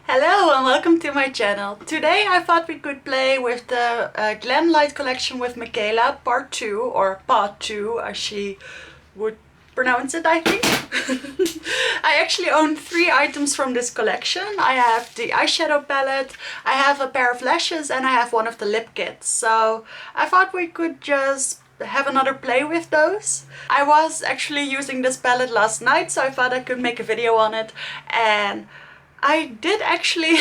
Hello and welcome to my channel. Today I thought we could play with the GLAMLITE collection with MIKAYLA part 2, or PAHT 2 as she would pronounce it, I think. I actually own 3 items from this collection. I have the eyeshadow palette, I have a pair of lashes, and I have one of the lip kits. So I thought we could just have another play with those. I was actually using this palette last night, so I thought I could make a video on it, and I did actually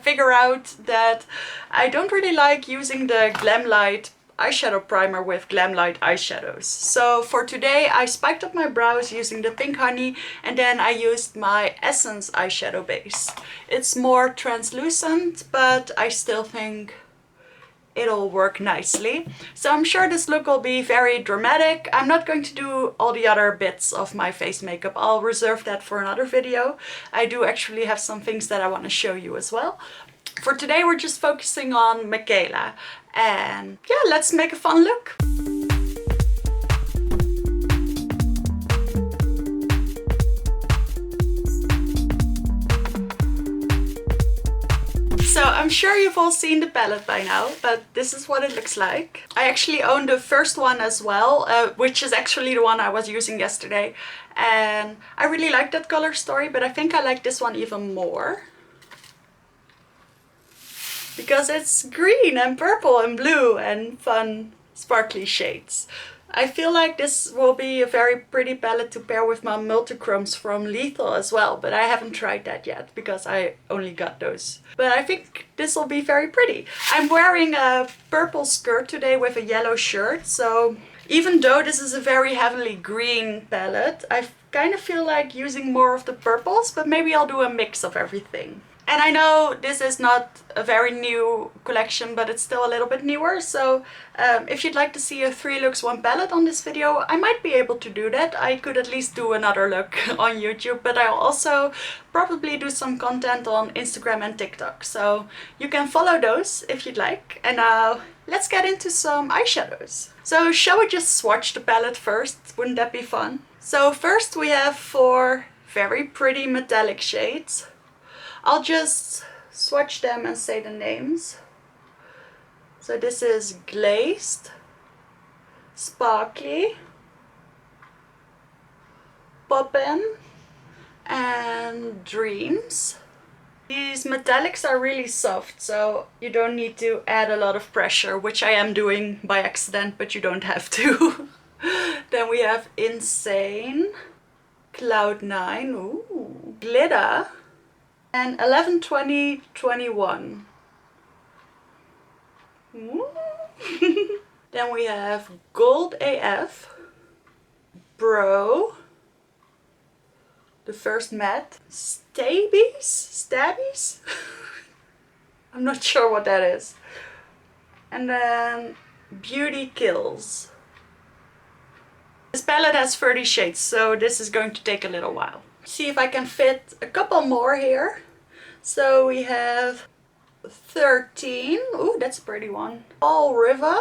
figure out that I don't really like using the GLAMLITE eyeshadow primer with GLAMLITE eyeshadows. So for today I spiked up my brows using the Pink Honey, and then I used my Essence eyeshadow base. It's more translucent, but I still think it'll work nicely. So I'm sure this look will be very dramatic. I'm not going to do all the other bits of my face makeup. I'll reserve that for another video. I do actually have some things that I want to show you as well. For today we're just focusing on MIKAYLA, and yeah, let's make a fun look. So I'm sure you've all seen the palette by now, but this is what it looks like. I actually own the first one as well, which is actually the one I was using yesterday. And I really like that color story, but I think I like this one even more. Because it's green and purple and blue and fun, sparkly shades. I feel like this will be a very pretty palette to pair with my multichromes from Lethal as well, but I haven't tried that yet because I only got those. But I think this will be very pretty. I'm wearing a purple skirt today with a yellow shirt, so even though this is a very heavily green palette, I kind of feel like using more of the purples, but maybe I'll do a mix of everything. And I know this is not a very new collection, but it's still a little bit newer. So if you'd like to see a 3 looks 1 palette on this video, I might be able to do that. I could at least do another look on YouTube, but I'll also probably do some content on Instagram and TikTok. So you can follow those if you'd like. And now let's get into some eyeshadows. So shall we just swatch the palette first? Wouldn't that be fun? So first we have 4 very pretty metallic shades. I'll just swatch them and say the names. So this is Glazed, Sparkly, Poppin', and Dreams. These metallics are really soft, so you don't need to add a lot of pressure, which I am doing by accident, but you don't have to. Then we have Insane, Cloud9, ooh, Glitter, and 11-20-21. Then we have Gold AF, Bro, the first matte, Stabbies? I'm not sure what that is. And then Beauty Kills. This palette has 30 shades, so this is going to take a little while. See if I can fit a couple more here. So we have 13. Ooh, that's a pretty one. Fall River.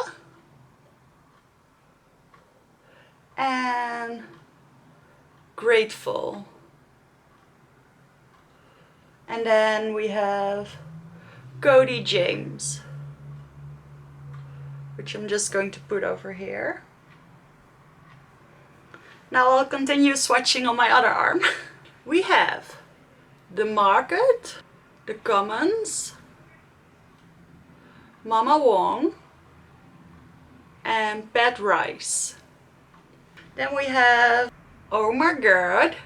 And Grateful. And then we have Cody James, which I'm just going to put over here. Now I'll continue swatching on my other arm. We have The Market, The Commons, Mama Wong, and Pet Rice. Then we have Oh My God,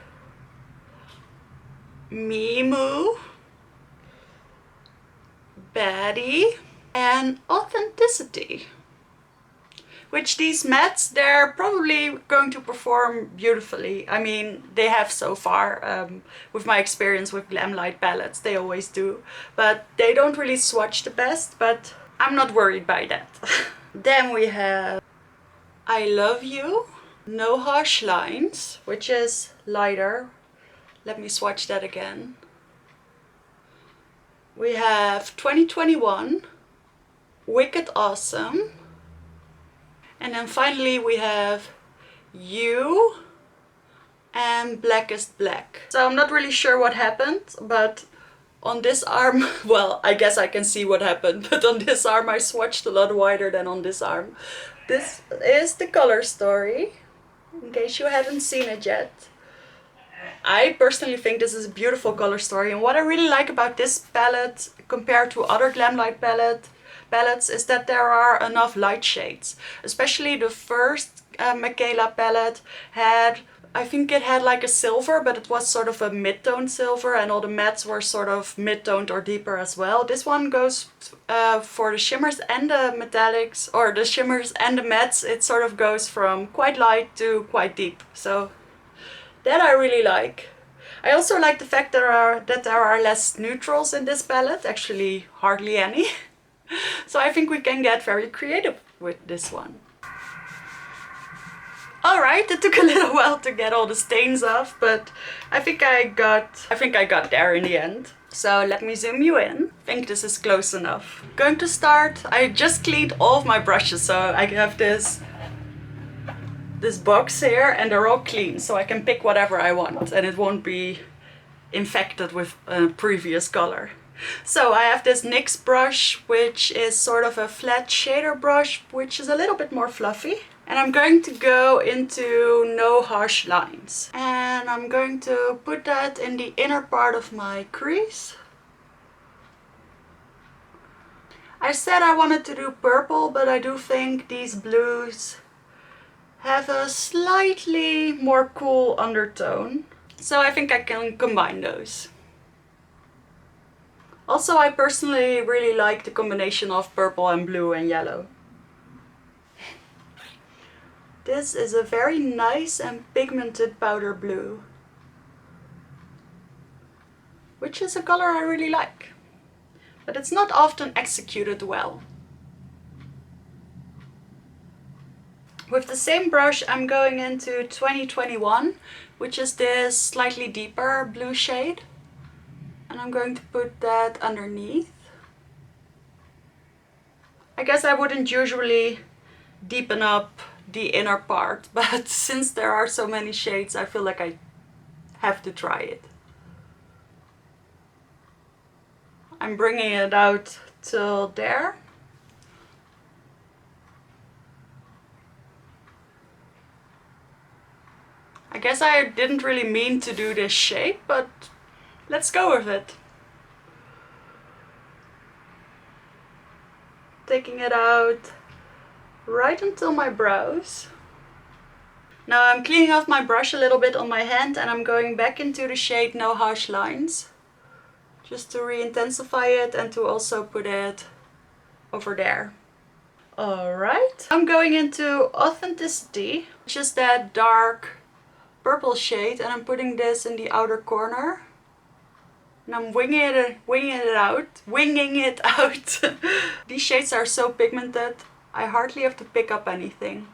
Mimu, Baddie, and Authenticity. Which these mattes, they're probably going to perform beautifully. I mean, they have so far, with my experience with GLAMLITE palettes, they always do. But they don't really swatch the best, but I'm not worried by that. Then we have I Love You, No Harsh Lines, which is lighter. Let me swatch that again. We have 2021, Wicked Awesome. And then finally we have You and Blackest Black. So I'm not really sure what happened, but On this arm, well, I guess I can see what happened, but on this arm I swatched a lot wider than on this arm. This is the color story, in case you haven't seen it yet. I personally think this is a beautiful color story, and what I really like about this palette compared to other GLAMLITE palettes is that there are enough light shades. Especially the first MIKAYLA palette had, I think it had like a silver, but it was sort of a mid-tone silver, and all the mattes were sort of mid-toned or deeper as well. This one goes for the shimmers and the metallics, or the shimmers and the mattes. It sort of goes from quite light to quite deep. So that I really like. I also like the fact that there are less neutrals in this palette, actually hardly any. So I think we can get very creative with this one. Alright, it took a little while to get all the stains off, but I think I got there in the end. So let me zoom you in. I think this is close enough. Going to start, I just cleaned all of my brushes, so I have this box here and they're all clean, so I can pick whatever I want and it won't be infected with a previous color. So I have this NYX brush, which is sort of a flat shader brush, which is a little bit more fluffy. And I'm going to go into No Harsh Lines. And I'm going to put that in the inner part of my crease. I said I wanted to do purple, but I do think these blues have a slightly more cool undertone. So I think I can combine those. Also, I personally really like the combination of purple and blue and yellow. This is a very nice and pigmented powder blue, which is a color I really like, but it's not often executed well. With the same brush, I'm going into 2021, which is this slightly deeper blue shade. And I'm going to put that underneath. I guess I wouldn't usually deepen up the inner part, but since there are so many shades, I feel like I have to try it. I'm bringing it out till there. I guess I didn't really mean to do this shape, but let's go with it. Taking it out right until my brows. Now I'm cleaning off my brush a little bit on my hand and I'm going back into the shade No Harsh Lines, just to re-intensify it and to also put it over there. Alright, I'm going into Authenticity, which is that dark purple shade, and I'm putting this in the outer corner. And I'm winging it out. These shades are so pigmented, I hardly have to pick up anything.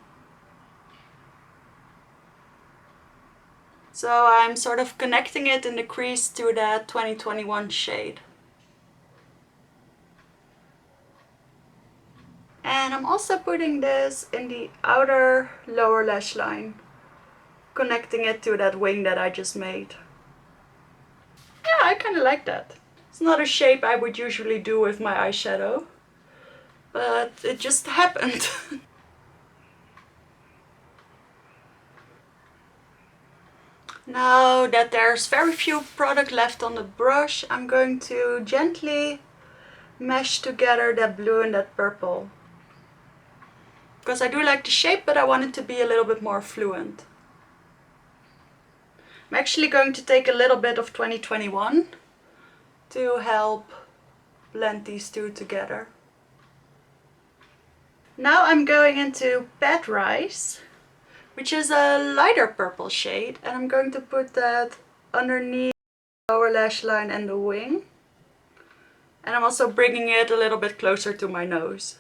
So I'm sort of connecting it in the crease to that 2021 shade. And I'm also putting this in the outer lower lash line, connecting it to that wing that I just made. Yeah, I kind of like that. It's not a shape I would usually do with my eyeshadow, but it just happened. Now that there's very few product left on the brush, I'm going to gently mesh together that blue and that purple. Because I do like the shape, but I want it to be a little bit more fluent. I'm actually going to take a little bit of 2021 to help blend these two together. Now I'm going into Pet Rice, which is a lighter purple shade, and I'm going to put that underneath the lower lash line and the wing. And I'm also bringing it a little bit closer to my nose.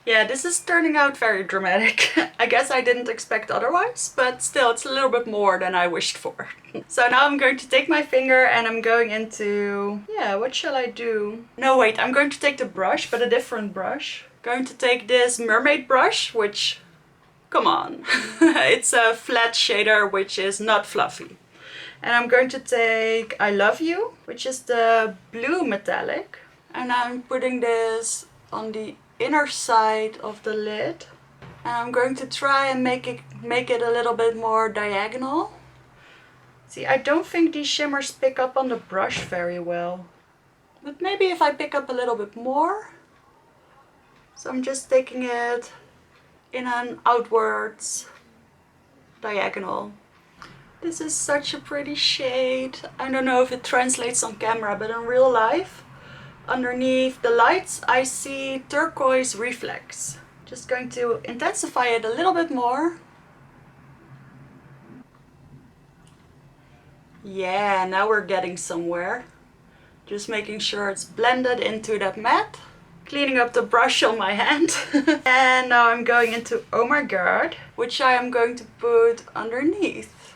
Yeah, this is turning out very dramatic. I guess I didn't expect otherwise, but still it's a little bit more than I wished for. So now I'm going to take my finger and I'm going into, yeah, what shall I do? No, wait, I'm going to take the brush, but a different brush. Going to take this mermaid brush, which, come on, it's a flat shader which is not fluffy. And I'm going to take I Love You, which is the blue metallic. And I'm putting this on the inner side of the lid. And I'm going to try and make it a little bit more diagonal. See, I don't think these shimmers pick up on the brush very well. But maybe if I pick up a little bit more. So I'm just taking it in an outwards diagonal. This is such a pretty shade. I don't know if it translates on camera, but in real life, underneath the lights, I see turquoise reflex. Just going to intensify it a little bit more. Yeah, now we're getting somewhere. Just making sure it's blended into that matte. Cleaning up the brush on my hand. And now I'm going into Oh My God, which I am going to put underneath.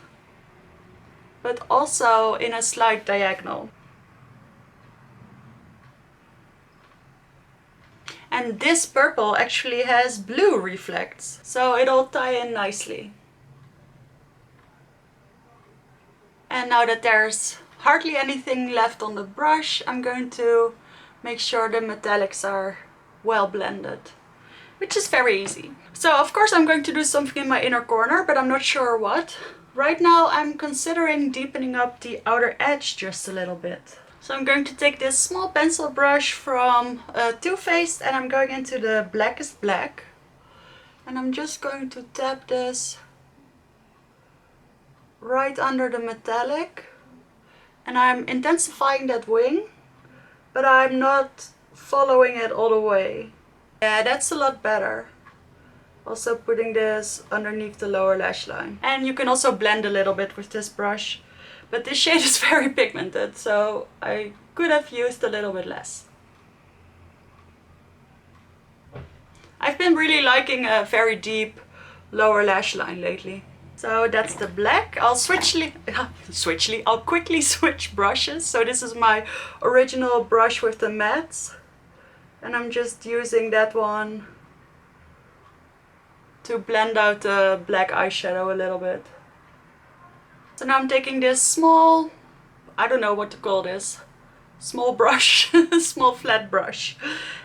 But also in a slight diagonal. And this purple actually has blue reflects, so it'll tie in nicely. And now that there's hardly anything left on the brush, I'm going to make sure the metallics are well blended, which is very easy. So of course I'm going to do something in my inner corner, but I'm not sure what. Right now I'm considering deepening up the outer edge just a little bit. So I'm going to take this small pencil brush from Too Faced and I'm going into the Blackest Black. And I'm just going to tap this right under the metallic. And I'm intensifying that wing, but I'm not following it all the way. Yeah, that's a lot better. Also putting this underneath the lower lash line. And you can also blend a little bit with this brush. But this shade is very pigmented, so I could have used a little bit less. I've been really liking a very deep lower lash line lately. So that's the black. I'll I'll quickly switch brushes. So this is my original brush with the mattes. And I'm just using that one to blend out the black eyeshadow a little bit. So now I'm taking this small, I don't know what to call this, small brush, small flat brush.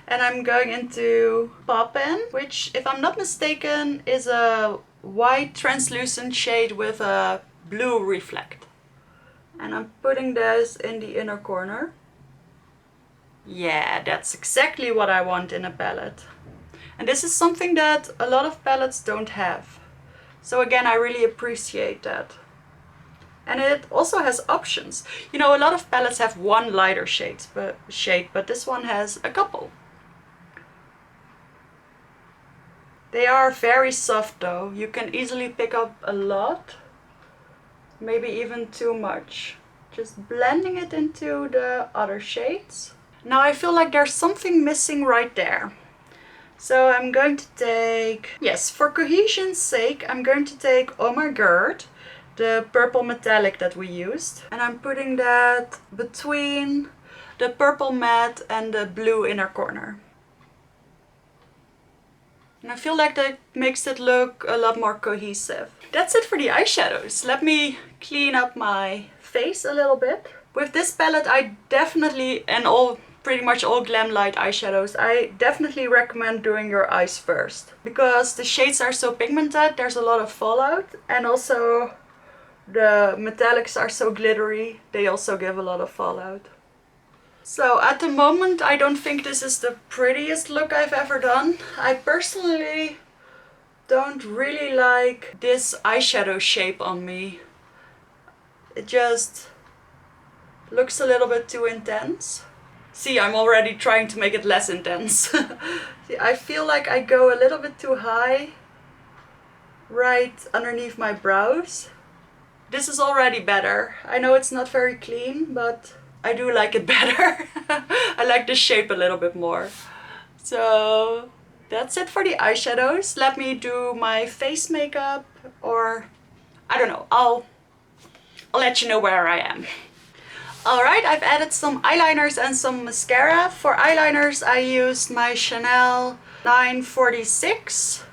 And I'm going into Paw Pen, which if I'm not mistaken is a white translucent shade with a blue reflect. And I'm putting this in the inner corner. Yeah, that's exactly what I want in a palette. And this is something that a lot of palettes don't have. So again, I really appreciate that. And it also has options. You know, a lot of palettes have one lighter shade, but this one has a couple. They are very soft though. You can easily pick up a lot, maybe even too much. Just blending it into the other shades. Now I feel like there's something missing right there. So I'm going to take, yes, for cohesion's sake, I'm going to take Oh My God, the purple metallic that we used. And I'm putting that between the purple matte and the blue inner corner. And I feel like that makes it look a lot more cohesive. That's it for the eyeshadows. Let me clean up my face a little bit. With this palette I definitely, and pretty much all GLAMLITE eyeshadows, I definitely recommend doing your eyes first. Because the shades are so pigmented, there's a lot of fallout. And also the metallics are so glittery, they also give a lot of fallout. So at the moment I don't think this is the prettiest look I've ever done. I personally don't really like this eyeshadow shape on me. It just looks a little bit too intense. See, I'm already trying to make it less intense. See, I feel like I go a little bit too high right underneath my brows. This is already better. I know it's not very clean, but I do like it better. I like the shape a little bit more. So that's it for the eyeshadows. Let me do my face makeup, or I don't know, I'll let you know where I am. Alright, I've added some eyeliners and some mascara. For eyeliners I used my Chanel 946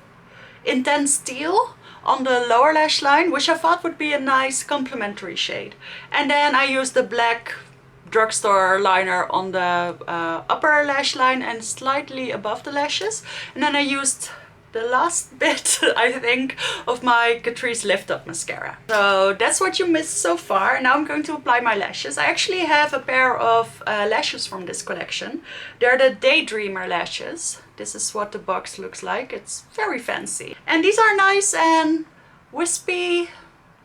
Intense Teal, on the lower lash line, which I thought would be a nice complementary shade. And then I used the black drugstore liner on the upper lash line and slightly above the lashes. And then I used the last bit, I think, of my Catrice Lift Up mascara. So that's what you missed so far. Now I'm going to apply my lashes. I actually have a pair of lashes from this collection. They're the Daydreamer lashes. This is what the box looks like. It's very fancy. And these are nice and wispy,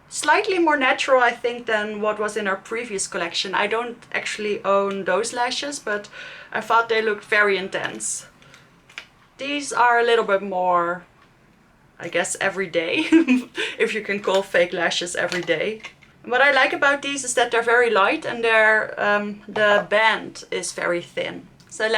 slightly more natural, I think, than what was in our previous collection. I don't actually own those lashes, but I thought they looked very intense. These are a little bit more, I guess, everyday, if you can call fake lashes everyday. What I like about these is that they're very light and the band is very thin. So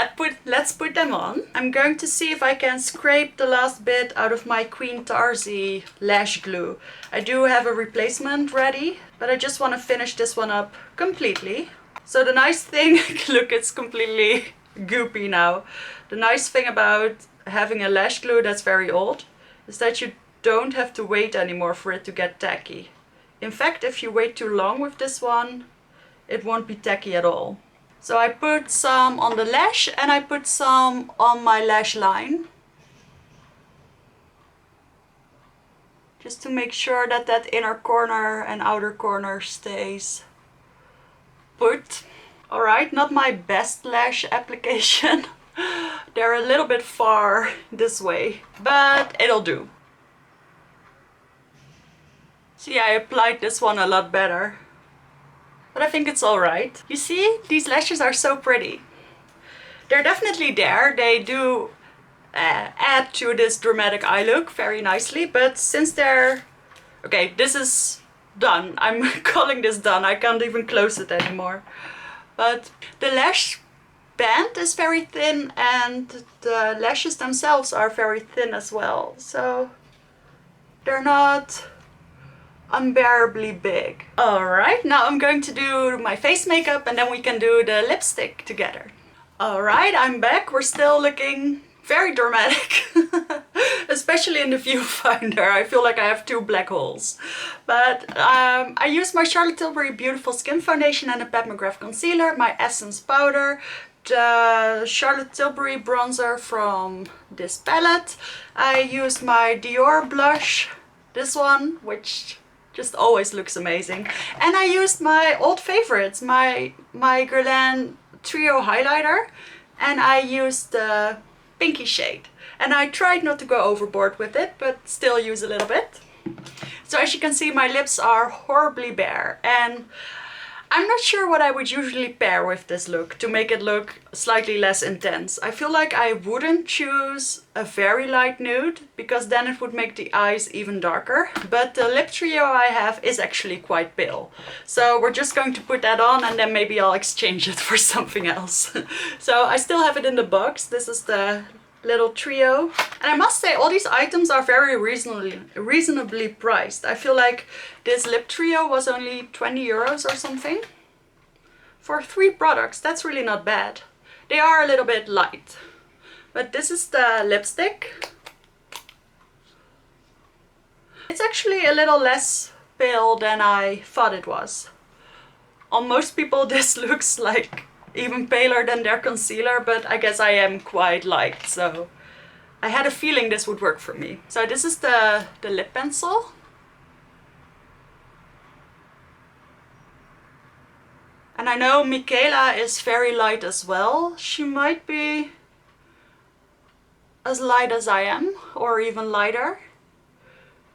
let's put them on. I'm going to see if I can scrape the last bit out of my Queen Tarzi lash glue. I do have a replacement ready, but I just want to finish this one up completely. So the nice thing, look, it's completely goopy now. The nice thing about having a lash glue that's very old is that you don't have to wait anymore for it to get tacky. In fact, if you wait too long with this one, it won't be tacky at all. So I put some on the lash and I put some on my lash line. Just to make sure that that inner corner and outer corner stays put. Alright, not my best lash application. They're a little bit far this way, but it'll do. See, I applied this one a lot better. But I think it's alright. You see, these lashes are so pretty. They're definitely there. They do add to this dramatic eye look very nicely. But since they're... Okay, this is done. I'm calling this done. I can't even close it anymore. But the lash band is very thin and the lashes themselves are very thin as well. So they're not unbearably big. Alright, now I'm going to do my face makeup and then we can do the lipstick together. Alright, I'm back. We're still looking very dramatic. Especially in the viewfinder. I feel like I have two black holes. But I used my Charlotte Tilbury Beautiful Skin Foundation and a Pat McGrath concealer, my Essence powder, the Charlotte Tilbury bronzer from this palette. I used my Dior blush, this one, which just always looks amazing. And I used my old favorites, my Guerlain Trio highlighter, and I used the pinky shade. And I tried not to go overboard with it, but still use a little bit. So as you can see, my lips are horribly bare, and I'm not sure what I would usually pair with this look to make it look slightly less intense. I feel like I wouldn't choose a very light nude because then it would make the eyes even darker. But the lip trio I have is actually quite pale. So we're just going to put that on and then maybe I'll exchange it for something else. So I still have it in the box. This is the little trio. And I must say all these items are very reasonably priced. I feel like this lip trio was only 20 euros or something. For 3 products, that's really not bad. They are a little bit light. But this is the lipstick. It's actually a little less pale than I thought it was. On most people this looks like even paler than their concealer, but I guess I am quite light, so I had a feeling this would work for me. So this is the lip pencil. And I know MIKAYLA is very light as well. She might be as light as I am, or even lighter.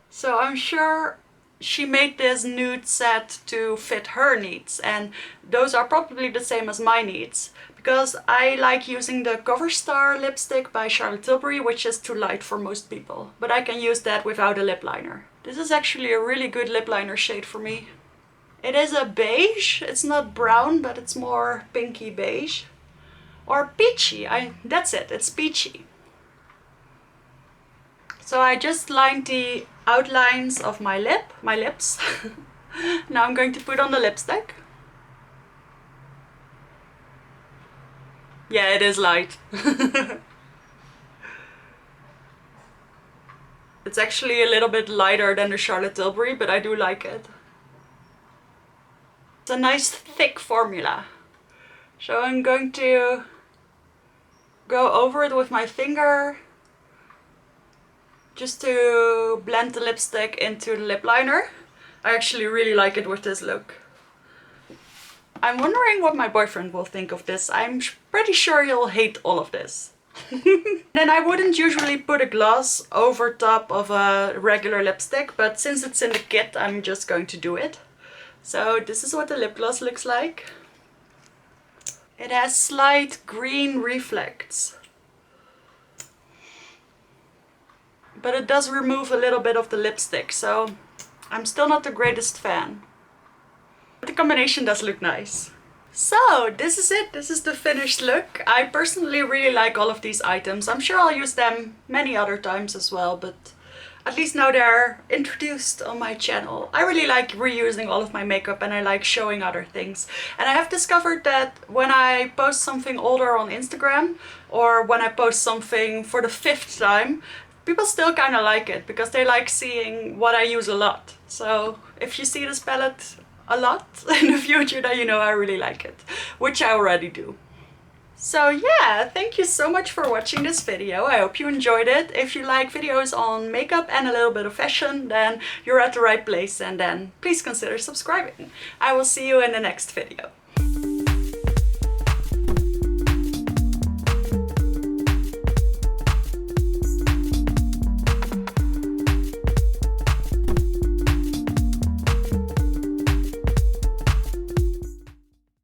So I'm sure she made this nude set to fit her needs, and those are probably the same as my needs, because I like using the Cover Star lipstick by Charlotte Tilbury, which is too light for most people, but I can use that without a lip liner. This is actually a really good lip liner shade for me. It is a beige. It's not brown, but it's more pinky beige or peachy. That's it, it's peachy. So I just lined the outlines of my lips. Now I'm going to put on the lipstick. Yeah, it is light. It's actually a little bit lighter than the Charlotte Tilbury, but I do like it. It's a nice thick formula. So I'm going to go over it with my finger just to blend the lipstick into the lip liner. I actually really like it with this look. I'm wondering what my boyfriend will think of this. I'm pretty sure he'll hate all of this. Then I wouldn't usually put a gloss over top of a regular lipstick, but since it's in the kit, I'm just going to do it. So this is what the lip gloss looks like. It has slight green reflects, but it does remove a little bit of the lipstick, so I'm still not the greatest fan. But the combination does look nice. So this is it. This is the finished look. I personally really like all of these items. I'm sure I'll use them many other times as well, but at least now they're introduced on my channel. I really like reusing all of my makeup and I like showing other things. And I have discovered that when I post something older on Instagram or when I post something for the 5th time, people still kind of like it because they like seeing what I use a lot. So if you see this palette a lot in the future, then you know I really like it, which I already do. So yeah, thank you so much for watching this video. I hope you enjoyed it. If you like videos on makeup and a little bit of fashion, then you're at the right place, and then please consider subscribing. I will see you in the next video.